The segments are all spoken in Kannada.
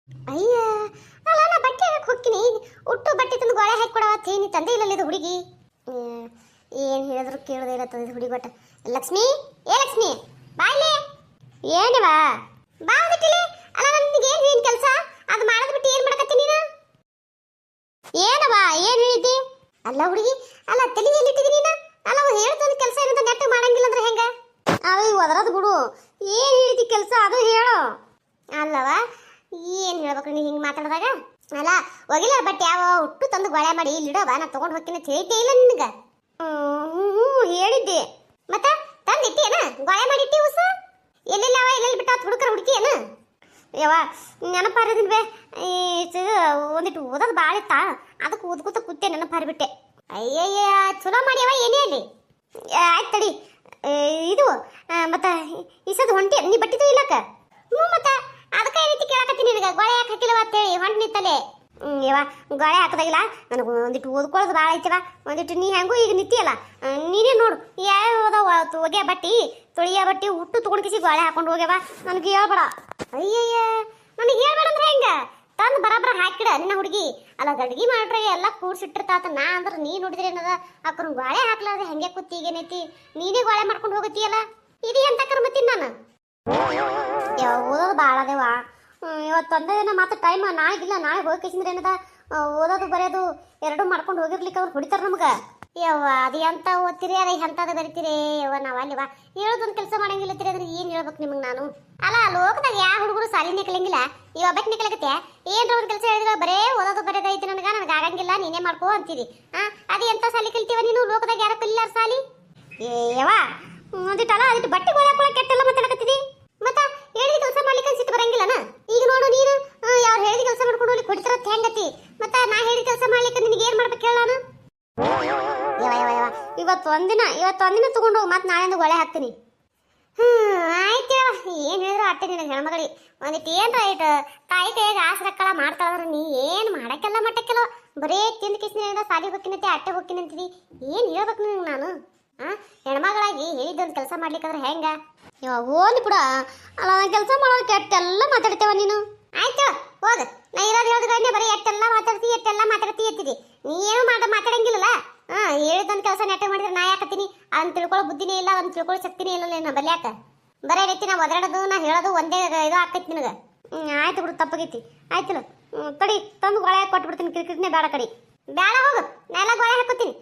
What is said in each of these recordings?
ಅಯ್ಯ ಅಲ್ಲ ನಾ ಬಟ್ಟೆ ಹಾಕಿ ಹೋಗ್ತೀನಿ. ಉಟ್ಟು ಬಟ್ಟೆ ತಂದು ಗೋಳೆ ಹಾಕಿ ಕೊಡವ ತೇನಿ ತಂದೆ ಇಲ್ಲಲ್ಲ ಇದು ಹುಡುಗಿ. ಏನು ಹೇಳಿದ್ರು ಕೇಳೋದೇ ಇರತ್ತದ ಇದು ಹುಡುಗಿ. ಬಟ್ ಲಕ್ಷ್ಮಿ, ಏ ಲಕ್ಷ್ಮಿ ಬಾಯ್ಲಿ. ಏನವಾ ಬಾ ಬಿಟ್ಟಿಲಿ. ಅಲ್ಲ ನನಗೆ ಏನು ಕೆಲಸ ಅದು ಮಾಡೋದು ಬಿಟ್ಟು ಏನು ಮಾಡಕತ್ತೀನಿ ನೀನು? ಏನವಾ ಏನು ಹೇಳಿದ್ದಿ? ಅಲ್ಲ ಹುಡುಗಿ, ಅಲ್ಲ ತಲೆ ಎಲ್ಲಿಟ್ಟಿದ್ದೀನಿ ನೀನು? ಅಲ್ಲ ಅವ್ರು ಹೇಳ್ತಂದು ಕೆಲಸ ಏನಂತ ನೆಟ್ಟ ಮಾಡಂಗಿಲ್ಲ ಅಂದ್ರೆ ಹೆಂಗ? ಅವು ಒದರದು ಬಿಡು. ಏನು ಹೇಳಿದಿ ಕೆಲಸ ಅದು ಹೇಳು. ಅಲ್ಲವ ಏನು ಹೇಳ್ಬೇಕು ನೀನು ಹಿಂಗೆ ಮಾತಾಡಿದಾಗ? ಅಲ್ಲ ಒಗಿಲ ಬಟ್ಟೆ ಯಾವ ಉಟ್ಟು ತಂದು ಗೋಳೆ ಮಾಡಿ ಇಲ್ಲಿಡವ, ನಾ ತೊಗೊಂಡು ಹೋಗ್ತೀನಿ ಅಂತ ಹೇಳಿದ್ದೆ ಇಲ್ಲ ನಿನಗೆ? ಹೇಳಿದ್ದೆ. ಮತ್ತೆ ತಂದು ಇಟ್ಟೇನ ಗೋಳೆ ಮಾಡಿ ಇಟ್ಟಿ ಉಸ? ಎಲ್ಲೆಲ್ಲ ಅವ ಎಲ್ಲೆಲ್ಲಿ ಬಿಟ್ಟ ಹುಡುಕರ ಹುಡುಕಿಯೇನ? ಯವ್ವ ನೆನಪಾರದಿಲ್ವೇ? ಒಂದಿಟ್ಟು ಓದೋದು ಭಾಳ ಇತ್ತ, ಅದಕ್ಕೆ ಓದ್ಕೋತ ಕೂತೆ ನೆನಪಾರಿಬಿಟ್ಟೆ. ಅಯ್ಯಯ್ಯ ಚಲೋ ಮಾಡ್ಯವ ಏನೇ ಅಲ್ಲಿ. ಆಯ್ತು ತಡಿ. ಇದು ಮತ್ತೆ ಇಸದು ಹೊಂಟಿ ನೀ ಬಟ್ಟಿದ್ದು ಇಲ್ಲಕ್ಕ? ಹ್ಞೂ ಮತ್ತೆ ಅದಕ್ಕೆ ಈ ರೀತಿ ಕೇಳಕತ್ತೀನಿ ನಿನಗೆ, ಗೋಳೆ ಯಾಕೆ ಹಾಕಿಲ್ಲವ ಅಂತೇಳಿ ಹೊಂಟು ನಿಂತಲೆ. ಯವ್ವ ಗೋಳೆ ಹಾಕೋದಾಗಿಲ್ಲ, ನನಗೆ ಒಂದಿಟ್ಟು ಓದ್ಕೊಳ್ಳೋದು ಭಾಳ ಐತಿವ. ಒಂದಿಟ್ಟು ನೀ ಹೆಂಗೂ ಈಗ ನಿಂತಿಯಲ್ಲ, ನೀನೇ ನೋಡು ಯಾವ ಓದವ ಒಗೆಯ ಬಟ್ಟಿ ತೊಳಿಯ ಬಟ್ಟಿ ಉಟ್ಟು ತೊಗೊಂಡ್ಕಿಸಿ ಗೋಳೆ ಹಾಕೊಂಡು ಹೋಗ್ಯವ. ನನಗೆ ಹೇಳ್ಬೇಡ. ಅಯ್ಯಯ್ಯ ನನಗೆ ಹೇಳ್ಬೇಡ ಅಂದ್ರೆ ಹೆಂಗ? ತಂದು ಬರಬರ ಹಾಕಿಡ ನಿನ್ನ ಹುಡುಗಿ. ಅಲ್ಲ ಗಡ್ಗಿ ಮಾಡ್ರೆ ಎಲ್ಲ ಕೂಡ್ಸಿಟ್ಟಿರ್ತಾತ. ನಾ ಅಂದ್ರೆ ನೀ ನೋಡಿದ್ರೆ ಏನದ ಅಕ್ರ ಗೋಳೆ ಹಾಕ್ಲಾರ್ದೆ ಹಂಗೆ ಕೂತಿ ಈಗೇನೈತಿ ನೀನೇ ಗೋಳೆ ಮಾಡ್ಕೊಂಡು ಹೋಗತ್ತೀಯಲ್ಲ. ಇದು ಎಂತ ಕರ್ಮತ್ತೀನಿ ನಾನು? ಯಾವ ಓದೋದು ಭಾಳ ಅದೇವ. ಇವತ್ತು ಒಂದೇ ದಿನ ಮಾತ್ರ ಟೈಮ್, ನಾಳೆಗಿಲ್ಲ ನಾಳೆ ಹೋಗಿಸಿದ್ರೆ ಏನದ ಓದೋದು ಬರೆಯೋದು ಎರಡೂ ಮಾಡ್ಕೊಂಡು ಹೋಗಿರ್ಲಿಕ್ಕೆ ಅವ್ರು ಹೊಡಿತಾರೆ ನಮ್ಗೆ. ಯವ್ವ ಅದು ಎಂತ ಓದ್ತೀರಿ ಅದ ಎಂತದ ಬರಿತೀರಿ ಯವ್ವ. ನಾವು ಅಲ್ಲಿವ ಹೇಳೋದೊಂದು ಕೆಲಸ ಮಾಡಂಗಿಲ್ಲತ್ತೀರಿ ಅಂದ್ರೆ ಏನು ಹೇಳ್ಬೇಕು ನಿಮಗೆ ನಾನು? ಅಲ್ಲ ಲೋಕದಾಗ ಯಾವ ಹುಡುಗರು ಸಾಲಿನೇ ಕಲಿಯಂಗಿಲ್ಲ, ಈ ಒಬ್ಬಕ್ಕೆ ಕಲಿಯಕತ್ತೆ. ಏನ್ರ ಒಂದು ಕೆಲಸ ಹೇಳಿದ್ರೆ ಬರೇ ಓದೋದು ಬರೆಯೋದೈತಿ ನನಗೆ ಆಗಂಗಿಲ್ಲ ನೀನೇ ಮಾಡ್ಕೋ ಅಂತೀರಿ. ಅದು ಎಂತ ಸಾಲಿ ಕಲಿತೀವ ನೀನು? ಲೋಕದಾಗ ಯಾರ ಕಲಿಲಾರ ಸಾಲಿ? ಯವ್ವ ಒಂದಿಟ್ಟಲ್ಲ ಅದಕ್ಕೆ ಬಟ್ಟೆ ಗೋಳಾಕೊಳ್ಳ ಕೆಟ್ಟೆಲ್ಲ ಮಾತಾಡಕತ್ತಿದಿ. ಮತ್ತೆ ಹೇಳಿದ ಕೆಲಸ ಮಾಡ್ಲಿಕ್ಕೆ ಸಿಟ್ಟು ಬರಂಗಿಲ್ಲನ? ಈಗ ನೋಡು ನೀನು ಯಾರು ಹೇಳಿದ ಕೆಲಸ ಮಾಡ್ಕೊಂಡು ಹೋಗ್ಲಿಕ್ಕೆ ಹೊಡಿತಾರತ್ ಹೆಂಗತಿ? ಮತ್ತೆ ನಾ ಹೇಳಿದ ಕೆಲಸ ಮಾಡ್ಲಿಕ್ಕೆ ನಿನಗೆ ಏನು ಮಾಡ್ಬೇಕು ಹೇಳ ನಾನು? ಇವತ್ತು ಒಂದಿನ ತಗೊಂಡು ಹೋಗಿ ಮತ್ತೆ ನಾಳೆಂದು ಗೋಳೆ ಹಾಕ್ತೀನಿ. ಆಯ್ತು ಏನು ಹೇಳಿದ್ರು ಅಟ್ಟೆ ನಿನಗೆ ಹೆಣ್ಮಗಳಿಗೆ ಒಂದಿಟ್ಟು ಏನು ಇಟ್ಟು ತಾಯಿ ಕೈಯಾಗ ಆಸರಕ್ಕಳ ಮಾಡ್ತಾಳಂದ್ರೆ ನೀ ಏನು ಮಾಡಕ್ಕೆಲ್ಲ ಮಟ್ಟಕ್ಕೆಲ್ಲ ಬರೇ ತಿಂದು ಕಿಸ್ನಿಂದ ಸಾಲಿಗೆ ಹೋಗ್ತೀನಂತೆ ಅಟ್ಟೆ ಹೋಗ್ತೀನಂತೀವಿ. ಏನು ಹೇಳ್ಬೇಕು ನಿನಗೆ ನಾನು? ಹೆಣ್ಮಗಳಾಗಿ ಹೇಳಿದ್ದೊಂದು ಕೆಲಸ ಮಾಡ್ಲಿಕ್ಕಂದ್ರೆ ಹೆಂಗ? ಇವಾಗ ಓಲಿ ಬಿಡ. ಅಲ್ಲ ಕೆಲಸ ಮಾಡೋದು ಕೆಟ್ಟೆಲ್ಲ ಮಾತಾಡ್ತೇವ ನೀನು. ಆಯ್ತು ಹೋಗ. ನಾ ಇರೋದು ಹೇಳಿದ್ಗಳನ್ನೇ ಬರೀ ಎಟ್ಟೆಲ್ಲ ಮಾತಾಡ್ತಿ ಎತ್ತಿದಿ. ನೀ ಏನು ಮಾತಾಡಂಗಿಲ್ಲಲ್ಲ. ಹೇಳಿದೊಂದು ಕೆಲಸ ನೆಟ್ಟ ಮಾಡಿದ್ರೆ ನಾ ಯಾಕತ್ತೀನಿ? ಅದನ್ನ ತಿಳ್ಕೊಳ್ಳೋ ಬುದ್ಧಿನೇ ಇಲ್ಲ, ಅದನ್ನ ತಿಳ್ಕೊಳ್ಳೋ ಶಕ್ತಿನೇ ಇಲ್ಲ ನಾ ಬಲ್ಯಾಕ. ಬರೇ ರೀತಿ ನಾ ಒದರಾಡೋದು ನಾ ಹೇಳೋದು ಒಂದೇ ಇದು ಆಕೈತಿ ನಿನಗೆ. ಆಯ್ತು ಬಿಡು ತಪ್ಪಾಗೈತಿ. ಆಯ್ತಲ್ಲ ಕಡಿ ತಂದು ಗೋಳೆ ಹಾಕಿ ಕೊಟ್ಬಿಡ್ತೀನಿ. ಕಿರಿಕಿರಿನೇ ಬೇಡ ಕಡಿ. ಬೇಡ ಹೋಗು, ನಾ ಎಲ್ಲ ಗೋಳೆ ಹಾಕೋತೀನಿ.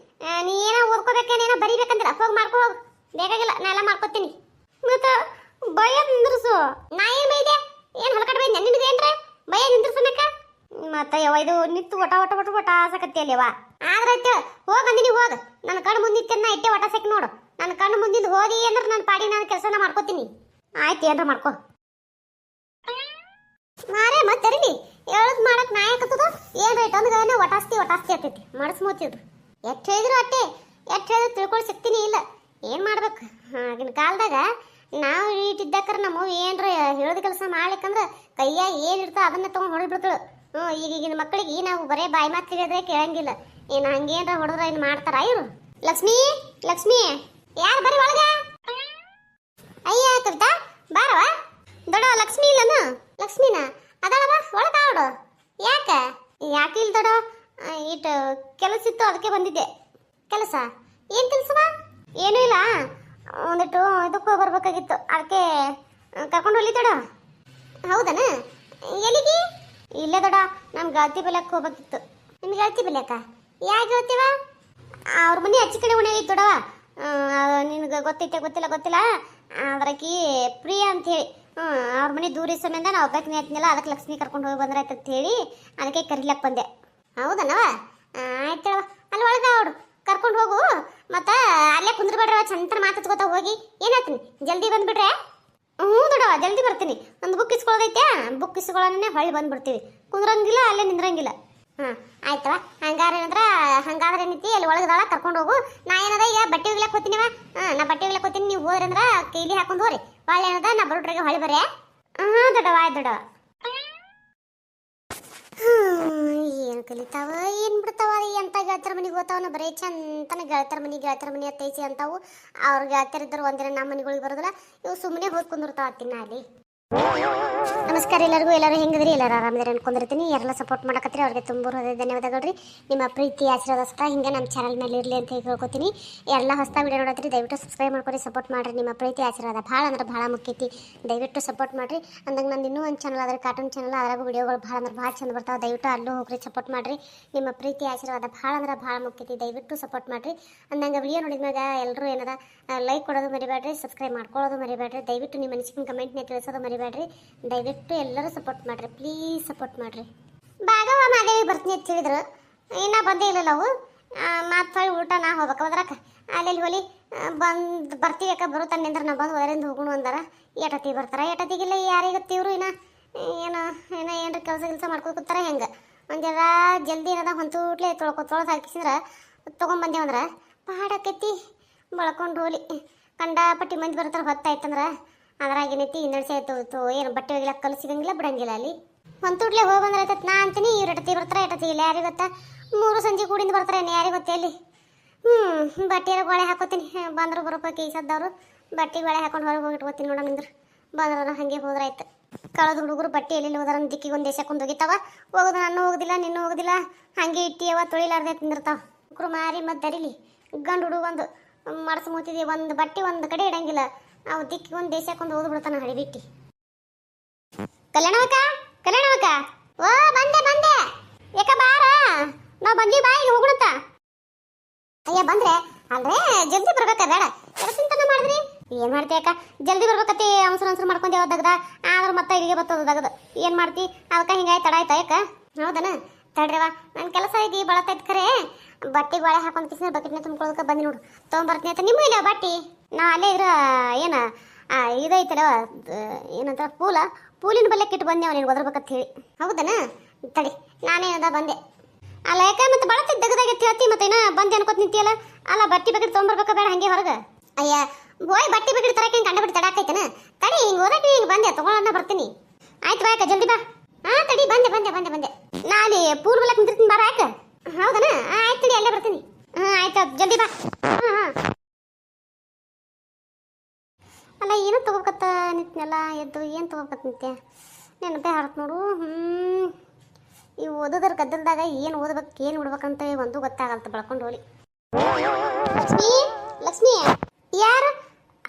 ನೀ ಏನೋ ಓದ್ಕೋಬೇಕೇನೇನೋ ಬರಿಬೇಕಂದ್ರೆ ಹೋಗಿ ಮಾಡ್ಕೊ ಹೋಗು. ಬೇಕಾಗಿಲ್ಲ ನಾ ಎಲ್ಲ ಮಾಡ್ಕೋತೀನಿ. ಮತ್ತೆ ಭಯ ನಿಂದ್ರಿಸು. ನಾ ಏನು ಬೈದೆ? ಏನು ಹೊಲಕಟ್ಟು ಬೈದೆ ನಿನಗೆ? ಏನ್ರ ಭಯ ನಿಂದ್ರಿಸಬೇಕ? ಮತ್ತೆ ಯವ ಇದು ನಿಂತು ಒಟ ಆಸಕತ್ತಿ ಅಲ್ಲಿವ. ಆದ್ರಾಯ್ತು ಹೋಗಿ ಅಂದಿನಿ ಹೋಗ. ನನ್ನ ಕಣ್ಣು ಮುಂದಿತ್ತನ್ನ ಇಟ್ಟೆ ಒಟ ಸೆಕ್ ನೋಡು. ನನ್ನ ಕಣ್ಣು ಮುಂದಿಂದ ಹೋದಿ ಅಂದ್ರೆ ನನ್ನ ಪಾಡಿ ನಾನು ಕೆಲಸನ ಮಾಡ್ಕೋತೀನಿ. ಆಯ್ತು ಏನ್ರ ಮಾಡ್ಕೋ ಮಾರೇ. ಮತ್ತೆ ಅರಿಲಿ ಹೇಳದ್ ಮಾಡಕ್ ನಾ ಯಾಕತ್ತದ ಏನು ರೈಟ್ ಅಂದ್ರೆ ಒಟಾಸ್ತಿ ಆಗ್ತೈತಿ ಮನಸ್ಸು ಮೂತಿದ್ರು. ಎಷ್ಟು ಹೇಳಿದ್ರು ಅಟ್ಟೆ, ಎಷ್ಟು ಹೇಳಿದ್ರು ತಿಳ್ಕೊಳ್ಳೋ ಶಕ್ತಿನೇ ಇಲ್ಲ. ಏನು ಮಾಡ್ಬೇಕು? ಆಗಿನ ಕಾಲದಾಗ ನಾವು ಇಟ್ಟಿದ್ದಕ್ರ ನಮ್ಮ ಏನ್ರ ಹೇಳೋದು ಕೆಲಸ ಮಾಡ್ಲಿಕ್ಕಂದ್ರೆ ಕೈಯಾಗ ಏನಿರ್ತೋ ಅದನ್ನ ತೊಗೊಂಡು ಹೊಡಿಬಿಡ್ತಳು. ಈಗಿನ ಮಕ್ಕಳಿಗೆ ನಾವು ಬರೇ ಬಾಯಿ ಮಾತು ಹೇಳಿದ್ರೆ ಕೇಳಂಗಿಲ್ಲ. ಏನು ಹಂಗೇನ್ರ ಹೊಡೆದ್ರೆ ಏನು ಮಾಡ್ತಾರ ಇವರು? ಲಕ್ಷ್ಮಿ ಯಾರು ಬರೀ ಒಳಗ? ಅಯ್ಯ ಕವಿತಾ ಬಾರವ. ದೊಡ್ಡ ಲಕ್ಷ್ಮಿ ಇಲ್ಲನು? ಲಕ್ಷ್ಮಿನ ಅದಳವ ಒಳಗ ಆಡು. ಯಾಕೆ ಇಲ್ಲ ದೊಡ್ಡ? ಇಟ್ಟು ಕೆಲಸ ಇತ್ತು ಅದಕ್ಕೆ ಬಂದಿದ್ದೆ. ಕೆಲಸ ಏನು ಕೆಲಸವ? ಏನೂ ಇಲ್ಲ, ಒಂದಿಟ್ಟು ಇದಕ್ಕೂ ಬರ್ಬೇಕಾಗಿತ್ತು, ಅದಕ್ಕೆ ಕರ್ಕೊಂಡು ಹೋಗ್ಲಿ ದೊಡ್ಡ. ಹೌದನ? ಎಲ್ಲಿಗೆ? ಇಲ್ಲೇ ದೊಡ್ಡ ನಮ್ಮ ಗಾತಿ ಬೆಲೆಕ್ಕೆ ಹೋಗ್ಬೇಕಿತ್ತು. ನಿಮ್ಗೆ ಗಾತಿ ಬೆಲೆಕ ಯಾಕೆ ಹೇಳ್ತೀವ? ಅವ್ರ ಮನೆ ಅಚ್ಚಿ ಕಡೆ ಉಣೆ ಐತಿ ದೊಡವ. ನಿನಗೆ ಗೊತ್ತಿಲ್ಲ ಅದ್ರಾಕಿ ಪ್ರಿಯಾ ಅಂಥೇಳಿ. ಅವ್ರ ಮನೆ ದೂರ ಸಂಬಂಧ ನಾವು ಒಬ್ಬಾಕಿನೇ ಆಯ್ತಿನಲ್ಲ, ಅದಕ್ಕೆ ಲಕ್ಷ್ಮಿ ಕರ್ಕೊಂಡು ಹೋಗಿ ಬಂದ್ರೆ ಆಯ್ತು ಅಂತೇಳಿ ಅದಕ್ಕೆ ಕರಿಲಕ್ಕೆ ಬಂದೆ. ಹೌದನವ? ಆಯ್ತವ ಅಲ್ಲಿ ಒಳಗೆ ಅವಡು ಕರ್ಕೊಂಡು ಹೋಗು. ಮತ್ತು ಅಲ್ಲೇ ಕುಂದ್ರಬೇಡ್ರವ, ಚಂತರ ಮಾತಾಡ್ಕೋತ ಹೋಗಿ. ಏನಾಯ್ತೀನಿ ಜಲ್ದಿ ಬಂದುಬಿಟ್ರೆ? ಹ್ಞೂ ದೊಡ್ಡವ ಜಲ್ದಿ ಬರ್ತೀನಿ. ಒಂದು ಬುಕ್ ಇಸ್ಕೊಳ್ಳೋದೈತೆ, ಬುಕ್ ಇಸ್ಕೊಳ್ಳೋನೇ ಹೊಳ್ಳಿ ಬಂದುಬಿಡ್ತೀವಿ. ಕುಂದ್ರಂಗಿಲ್ಲ ಅಲ್ಲೇ ನಿಂದ್ರಂಗಿಲ್ಲ. ಆಯ್ತವ ಹಂಗಾದ್ರೆ ಏನೈತಿ ಅಲ್ಲಿ ಒಳಗದಾಳ ಕರ್ಕೊಂಡು ಹೋಗು. ನಾ ಏನದ ಈಗ ಬಟ್ಟೆ ಒಗ್ಲಕ್ಕೆ ಹೋಗ್ತೀನಿವ. ನಾ ಬಟ್ಟೆ ಒಗ್ಲಕ್ಕೆ ಹೋಗ್ತೀನಿ, ನೀವು ಹೋದ್ರಂದ್ರೆ ಕೈಲಿ ಹಾಕೊಂಡು ಹೋರಿ. ಹೊಳ್ಳಿ ಏನದ ನಾ ಬರೋಟ್ರಿಗೆ ಹೊಳ್ಳಿ ಬರ್ರೆ. ದೊಡ್ಡವ ಆಯ್ತು ದೊಡ್ಡವ. ಏನು ಕಲಿತಾವ ಏನು ಬಿಡ್ತಾವ? ಎಂತ ಗೆಳತರ ಮನೆಗೆ ಹೋಗ್ತಾವನ ಬರೀ ಚಂತನ ಗೆಳತರ ಮನೆ ಅತ್ತೈತಿ ಅಂತಾವು. ಅವ್ರ ಗೆಳತರಿದ್ದರು ಒಂದಿನ ನಮ್ಮ ಮನೆಗಳಿಗೆ ಬರೋದಿಲ್ಲ. ಇವು ಸುಮ್ಮನೆ ಹೋಗಿ ಕುಂದಿರ್ತಾವ ತಿನ್ನ ಅಲ್ಲಿ. ನಮಸ್ಕಾರ ಎಲ್ಲರಿಗೂ. ಎಲ್ಲರೂ ಹೆಂಗಿದ್ರಿ? ಎಲ್ಲರೂ ಆರಾಮಿದ್ರೆ ಅನ್ಕೊಂಡಿರ್ತೀನಿ. ಯಾರೆಲ್ಲ ಸಪೋರ್ಟ್ ಮಾಡಕತ್ತೀರಿ ಅವ್ರಿಗೆ ತುಂಬ ಧನ್ಯವಾದಗಳು ರೀ. ನಿಮ್ಮ ಪ್ರೀತಿ ಆಶೀರ್ವಾದ ಸಹ ಹಿಂಗೆ ನಮ್ಮ ಚಾನಲ್ ಮೇಲೆ ಇರಲಿ ಅಂತ ಹೇಳ್ಕೊತೀನಿ. ಎಲ್ಲ ಹೊಸ ವಿಡಿಯೋ ನೋಡತ್ರಿ ದಯವಿಟ್ಟು ಸಬ್ಸ್ಕ್ರೈಬ್ ಮಾಡ್ಕೊರಿ, ಸಪೋರ್ಟ್ ಮಾಡಿರಿ. ನಿಮ್ಮ ಪ್ರೀತಿ ಆಶೀರ್ವಾದ ಭಾಳ ಅಂದ್ರೆ ಭಾಳ ಮುಖ್ಯತಿ. ದಯವಿಟ್ಟು ಸಪೋರ್ಟ್ ಮಾಡಿರಿ. ಅಂದಾಗ ನಂದು ಇನ್ನೂ ಒಂದು ಚಾನಲ್ ಆದರೆ ಕಾರ್ಟೂನ್ ಚಾನಲ್, ಅದ್ರಾಗೂ ವಿಡಿಯೋಗಳು ಭಾಳ ಅಂದ್ರೆ ಭಾಳ ಚಂದ ಬರ್ತಾವೆ. ದಯವಿಟ್ಟು ಅಲ್ಲೂ ಹೋಗ್ರಿ, ಸಪೋರ್ಟ್ ಮಾಡಿರಿ. ನಿಮ್ಮ ಪ್ರೀತಿ ಆಶೀರ್ವಾದ ಭಾಳ ಅಂದ್ರೆ ಭಾಳ ಮುಖ್ಯತಿ. ದಯವಿಟ್ಟು ಸಪೋರ್ಟ್ ಮಾಡಿರಿ. ಅಂದಂಗೆ ವಿಡಿಯೋ ನೋಡಿದ್ಮ್ಯಾಗ ಎಲ್ಲರೂ ಏನದ ಲೈಕ್ ಕೊಡೋದು ಮರಿಬೇಡ್ರಿ, ಸಬ್ಸ್ಕ್ರೈಬ್ ಮಾಡ್ಕೊಳ್ಳೋದು ಮರಿಬೇಡ್ರಿ. ದಯವಿಟ್ಟು ನಿಮ್ಮ ಅನಿಸಿಕೆ ಕಮೆಂಟ್ನ ತಿಳಿಸೋದು ಮರಿಬೇಡ್ರಿ. ದಯವಿಟ್ಟು ಎಲ್ಲರೂ ಸಪೋರ್ಟ್ ಮಾಡ್ರಿ, ಪ್ಲೀಸ್ ಸಪೋರ್ಟ್ ಮಾಡ್ರಿ. ಭಾಗವ ಮಾದೇವಿ ಬರ್ತೀನಿ ಅಂತ ಹೇಳಿದ್ರು, ಇನ್ನೂ ಬಂದೇ ಇಲ್ಲ ನಾವು. ಮತ್ತೆ ಊಟ ನಾ ಹೋಗ್ಬೇಕು ಹೋದ್ರಕ್ಕ ಅಲ್ಲಿ ಹೋಲಿ ಬಂದು ಬರ್ತೀವಿ. ಯಾಕೆ ಬರುತ್ತಾನೆ ಅಂದ್ರೆ ನಾವು ಬಂದು ಹೊರರಿಂದ ಹೋಗೋಣ ಅಂದಾರ. ಏಟತಿ ಬರ್ತಾರೆ, ಏಟತಿಗಿಲ್ಲ ಯಾರಿಗತ್ತಿವ್ರು ಇನ್ನ ಏನ್ರ ಕೆಲಸ ಮಾಡ್ಕೊಂಡು ಕೂತಾರ. ಹೆಂಗೆ ಒಂದೆಲ್ಲ ಜಲ್ದಿ ಏನದ ಹೊಂತೂಟ್ಲೆ ತೊಳ್ದು ಹಾಕಿಸಿದ್ರೆ ತೊಗೊಂಬಂದೇವಂದ್ರೆ ಪಾಡಾಕೈತಿ. ಬಳಕೊಂಡು ಹೋಲಿ ಕಂಡಾಪಟ್ಟಿ ಮಂದಿ ಬರ್ತಾರೆ. ಹೊತ್ತಾಯ್ತಂದ್ರೆ ಅದ್ರಾಗೇನೈತಿ ನಡೆಸಿ ಆಯ್ತು. ಏನು ಬಟ್ಟೆ ಒಗಿಲಕ್ಕೆ ಕಲಿಸಿದಂಗಿಲ್ಲ ಬಿಡಂಗಿಲ್ಲ. ಅಲ್ಲಿ ಹೊಂತುಡ್ಲೆ ಹೋಗಿ ಬಂದ್ರೆ ಆಯ್ತತ್ ನಾ ಅಂತೀನಿ. ಇವ್ರು ಎಟತಿ ಬರ್ತಾರೆ, ಎಟತಿ ಇಲ್ಲ ಯಾರಿಗೆ ಗೊತ್ತಾ. 3 ಸಂಜೆ ಕೂಡಿಂದ ಬರ್ತಾರೆ, ಯಾರಿಗೆ ಗೊತ್ತೇ ಅಲ್ಲಿ. ಬಟ್ಟೆ ಬಾಳೆ ಹಾಕೋತೀನಿ. ಬಂದರು ಬರೋಕೆ ಈ ಸದ್ದವರು ಬಟ್ಟೆ ಬಾಳೆ ಹಾಕೊಂಡು ಹೊರಗೆ ಹೋಗಿಟ್ಕೋತೀನಿ. ನೋಡೋಣ ನಿಂದ್ರು ಬಂದ್ರ ಹಾಗೆ ಹೋದ್ರಾಯ್ತು. ಕಳೆದ ಹುಡುಗರು ಬಟ್ಟೆ ಎಲ್ಲಿ ಹೋದ್ರ ದಿಕ್ಕಿಗೆ ಒಂದು ದೇಶಕ್ಕೊಂದು ಹೋಗಿತ್ತಾವ. ಹೋಗೋದು ನಾನು ಹೋಗೋದಿಲ್ಲ, ನಿನ್ನೂ ಹೋಗೋದಿಲ್ಲ. ಹಾಗೆ ಇಟ್ಟಿಯವ ತೊಳಿಲಾರ್ದೆ ತಿಂದಿರ್ತಾವ. ಹುಡುಗರು ಮಾರಿ ಮತ್ತೆ ದರಿಲಿ ಗಂಡು ಹುಡುಗಂದು ಮಡಸು ಮೂತಿದ್ವಿ. ಒಂದು ಬಟ್ಟೆ ಒಂದು ಕಡೆ ಇಡಂಗಿಲ್ಲ. ಅವು ದಿಕ್ಕಿಗೆ ಒಂದು ದೇಶಕ್ಕೊಂದು ಹೋದ್ ಬಿಡ್ತಾನ ಹಳಿ ಬಿಟ್ಟು. ಕಲ್ಯಾಣವಕ್ಕ ಕಲ್ಯಾಣವಕ್ಕ, ಓ ಬಂದೆ ಬಂದೆ. ಯಾಕ ಬಾರ, ನಾವು ಬಂದೀವಿ ಬಾಯಿಗೆ ಹೋಗುಣತ್ತ. ಅಯ್ಯ ಬಂದ್ರೆ ಅಂದ್ರೆ ಜಲ್ದಿ ಬರ್ಬೇಕ ಬೇಡ ಕೆಲಸಂತನ ಮಾಡಿದ್ರಿ. ಏನ್ ಮಾಡ್ತಿ ಅಕ್ಕ, ಜಲ್ದಿ ಬರ್ಬೇಕತ್ತಿ. ಅವಸರ ಮಾಡ್ಕೊಂಡೆ ದಗದ ಆದ್ರೆ ಮತ್ತೆ ಇಲ್ಲಿಗೆ ಬರ್ತದ ದಗದ. ಏನ್ ಮಾಡ್ತಿ ಅದಕ್ಕೆ ಹಿಂಗಾಯ್ತು ತಡ ಆಯ್ತಾ ಯಾಕ? ಹೌದನ ತಡ್ರಿವ, ನನ್ನ ಕೆಲಸ ಆಗಿ ಬಳತೈತ್ ಖರೆ. ಬಟ್ಟೆಗೆ ಬಾಳೆ ಹಾಕೊಂಡು ಕಿಸಿನ ಬಕೆಟ್ನ ತುಂಬ್ಕೊಳ್ಳೋದಕ್ಕೆ ಬಂದಿ ನೋಡು. ತೊಗೊಂಬರ್ತೀನಿ ಅಂತ. ನಿಮ್ಮ ಇಲ್ಲ ಬಟ್ಟೆ ನಾ ಅಲ್ಲೇ ಇದ್ರ ಏನ ಇದೈತಲ್ಲ ಏನಂತ ಪೂಲಿನ ಬಲ್ಲೆ ಕಿಟ್ಟು ಬಂದೆ. ನೀನು ಒದರ್ಬೇಕಂತ ಹೇಳಿ. ಹೌದನ ತಡಿ ನಾನೇನದ ಬಂದೆ. ಅಲ್ಲ ಯಾಕ ಮತ್ತೆ ಬಳತೈತಿ ದಗದಾಗ ಹೇಳ್ತಿ ಮತ್ತೆ ಏನೋ ಬಂದೆ ಅನ್ಕೋತ ನಿಂತಿಯಲ್ಲ. ಅಲ್ಲ ಬಟ್ಟೆ ಬಕೆಟ್ ತೊಗೊಂಬರ್ಬೇಕ ಬೇಡ ಹಂಗೆ ಹೊರಗೆ. ಅಯ್ಯ ಹೋಯ್ ಬಟ್ಟೆ ಬಕೆಟ್ ತರಕ್ಕೆ ಹಿಂಗೆ ಕಂಡಬಿಟ್ಟು ತಡಾಕೈತನ. ತಡಿ ಹಿಂಗೆ ಓದಕ್ಕೆ ಹಿಂಗೆ ಬಂದೆ ತಗೊಳ್ಳೋಣ ಬರ್ತೀನಿ. ಆಯ್ತು ಬಾ ಯಾಕ ಜಲ್ದಿ ಬಾ. ತಡಿ ಬಂದೆ ಬಂದೆ ಬಂದೆ ಬಂದೆ. ನಾನು ಪೂಲ್ ಬಲಕ್ಕೆ ನಿಂತಿರ್ತೀನಿ ಬಾರ ಯಾಕ. ಹೌದನ ಆಯ್ತು ತಡಿ ಅಲ್ಲೇ ಬರ್ತೀನಿ. ಆಯ್ತು ಜಲ್ದಿ ಬಾ. ಅಲ್ಲ ಏನೋ ತಗೋಬೇಕತ್ತ ನಿಂತನೆಲ್ಲ ಎದ್ದು ಏನು ತಗೋಬೇಕತ್ತ ನಿಂತೆ ನೆನಪೇ ಹಾರತ್ ನೋಡು. ಈ ಓದೋದ್ರ ಗದ್ದಲ್ದಾಗ ಏನು ಓದ್ಬೇಕು ಏನು ಬಿಡ್ಬೇಕಂತ ಒಂದು ಗೊತ್ತಾಗಲ್ತ. ಬೆಳ್ಕೊಂಡು ಹೋಲಿ. ಲಕ್ಷ್ಮಿ ಲಕ್ಷ್ಮಿ ಯಾರು?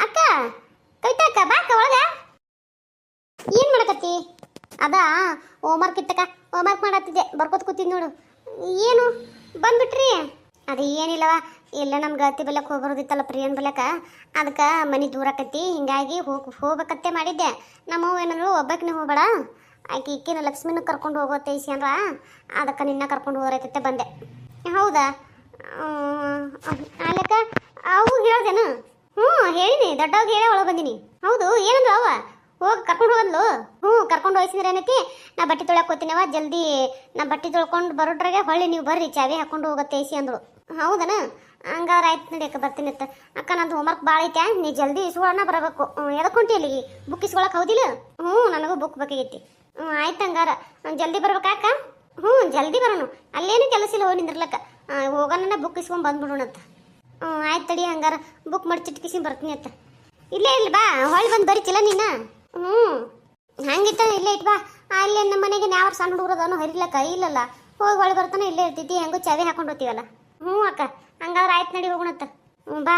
ಅಕ್ಕ ಕವಿತಾ ಅಕ್ಕ ಬಾಕ ಒಳಗ. ಏನು ಮಾಡಕತ್ತಿ? ಅದಾ ಹೋಮ್ವರ್ಕ್ ಇತ್ತಕ್ಕ, ಹೋಮ್ವರ್ಕ್ ಮಾಡತ್ತಿದ್ದೆ. ಬರ್ಕೋತ ಕೂತಿದ್ ನೋಡು. ಏನು ಬಂದ್ಬಿಟ್ರಿ? ಅದು ಏನಿಲ್ಲವ, ಎಲ್ಲ ನಮ್ಮ ಗಾತಿ ಬಲ್ಲಕ್ಕೆ ಹೋಗ್ಬರೋದಿತ್ತಲ್ಲ ಪ್ರಿಯನ್ ಬಲ್ಲಕ್ಕ. ಅದಕ್ಕೆ ಮನೆ ದೂರ ಆಕೈತಿ, ಹಿಂಗಾಗಿ ಹೋಗ್ಬೇಕತ್ತೆ ಮಾಡಿದ್ದೆ. ನಮ್ಮವ್ವ ಏನಂದ್ರು ಒಬ್ಬಾಕಿನ ಹೋಗ್ಬೇಡ, ಆಕೆ ಈಕಿನ ಲಕ್ಷ್ಮಿನ ಕರ್ಕೊಂಡು ಹೋಗೋತ್ತೆ ಇಸ್ಕೊಂಡ್ರ. ಅದಕ್ಕೆ ನಿನ್ನ ಕರ್ಕೊಂಡು ಹೋಗ್ರೈತೆ ಬಂದೆ. ಹೌದಾ? ಅಲ್ಲಕ್ಕ ಅವು ಹೇಳ್ದೇನು? ಹೇಳಿನಿ, ದೊಡ್ಡವಾಗ ಹೇಳೇ ಒಳಗೆ ಬಂದಿನಿ. ಹೌದು ಏನಂದ್ರು ಅವ? ಹೋಗಿ ಕರ್ಕೊಂಡು ಹೋಗಂದ್ಲು. ಕರ್ಕೊಂಡು ಹೋಗಿಸಿದ್ರೆ ಏನೈತಿ, ನಾ ಬಟ್ಟೆ ತೊಳಕ್ಕೆ ಹೋಗ್ತೀನವ. ಜಲ್ದಿ ನಾ ಬಟ್ಟೆ ತೊಳ್ಕೊಂಡು ಬರೋದ್ರಾಗೆ ಹೊಳ್ಳಿ ನೀವು ಬರ್ರಿ ಚಾವಿ ಹಾಕೊಂಡು ಹೋಗತ್ತೆ ಐಸಿ ಅಂದಳು. ಹೌದನ? ಹಂಗಾರೆ ಆಯ್ತು ನಡಿ ಅಕ್ಕ ಬರ್ತೀನಿ ಅತ್ತ. ಅಕ್ಕ ನಂದು ಹೋಮ್ವರ್ಕ್ ಭಾಳ ಐತೆ, ನೀ ಜಲ್ದಿ ಇಸ್ಕೊಳ್ಳೋಣ ಬರಬೇಕು. ಎದಕ್ಕೆ ಅಲ್ಲಿಗೆ ಬುಕ್ ಇಸ್ಕೊಳಕ್ಕೆ ಹೌದಿಲ್ಲ? ನನಗೂ ಬುಕ್ ಬೇಕಾಗೈತಿ. ಆಯ್ತು ಹಂಗಾರ ಜಲ್ದಿ ಬರ್ಬೇಕಾಕ. ಜಲ್ದಿ ಬರೋಣ, ಅಲ್ಲೇನು ಕೆಲಸ ಇಲ್ಲ. ಹೋಗಿ ನಿಂದ್ರಲಕ್ಕ ಹೋಗೋಣ ಬುಕ್ ಇಸ್ಕೊಂಡು ಬಂದ್ಬಿಡೋಣಂತ. ಆಯ್ತು ತಡಿ ಹಂಗಾರ ಬುಕ್ ಮಾಡಿ ಚಿಟ್ಕಿಸಿ ಬರ್ತೀನಿ ಅತ್ತ. ಇಲ್ಲೇ ಇಲ್ಲ ಬಾ, ಹೊಳ್ಳಿ ಬಂದು ಬರೀತಿಲ್ಲ ನೀನು. ಹಂಗಿತ್ತ ಇಲ್ಲೇ ಇಟ್ ಬಾ. ಅಲ್ಲೇ ನಮ್ಮ ಮನೆಗೆ ಯಾವ ಸಣ್ಣ ಹುಡುಗರದವನು ಹರಿಲಕ್ಕ ಇಲ್ಲಲ್ಲ. ಹೋಗಿ ಹೊಳ್ಳಿ ಬರ್ತಾನೆ ಇಲ್ಲೇ ಇರ್ತೈತಿ. ಹೆಂಗೋ ಚಾವಿ ಹಾಕೊಂಡು ಹೋಗ್ತೀವಲ್ಲ. ಅಕ್ಕ ಹಂಗಾದ್ರೆ ಆಯ್ತು ನಡಿ ಹೋಗೋಣತ್ತ. ಬಾ.